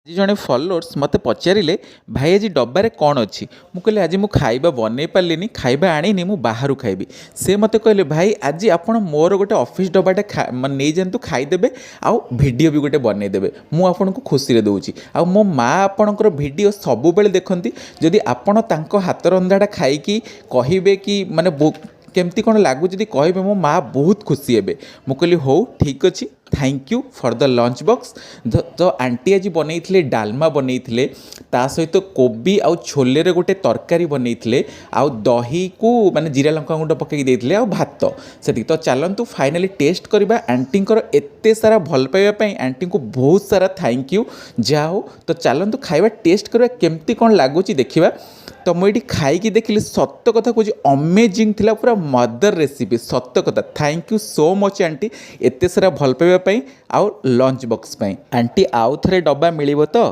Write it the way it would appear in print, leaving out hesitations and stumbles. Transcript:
आज जड़े फलोअर्स मत पचारे भाई आज डब्बार कौन अच्छी मुझे आज मुझे खाइबा बनई पार्ली खाइबा आनी मु बाहर खाइबी से मत कहले भाई आज आप मोर गोटे ऑफिस डब्बाटे नहीं जातु खाईदे आउ वीडियो भी गोटे बनईदे मुझे खुशी दूची आ मो माँ आपणकर भिड सब बेले देखती जदि आपण हाथ रंधाटा खाई कहे कि माने केमती कौन लगुच कहे मो माँ बहुत खुशी हे मुझे कहली हो ठीक अच्छे thank you for the lunch box. तो आंटी आज बनई डालमा बनई ता सहित कोबी आउ छोले गोटे तरकारी बनई आउ दही को माने जीरा लंका गुंड पकई देते आउ भात से तो चलतु फाइनाली टेस्ट करवा आंटी एते सारा भल पाइबापी आंटी को बहुत सारा थैंक यू जा हो। तो चलतु खाଇବା टेस्ट करवा केमती कौन लगुच देखा। तो मुझे खाई देखिली सत कथा कह अमेजिंग थिला पूरा मदर रेसिपी सत कथा thank you so much aunty एते सारा भल पाइबापी आउ लंच बॉक्स आंटी आउ थे डब्बा मिल तो।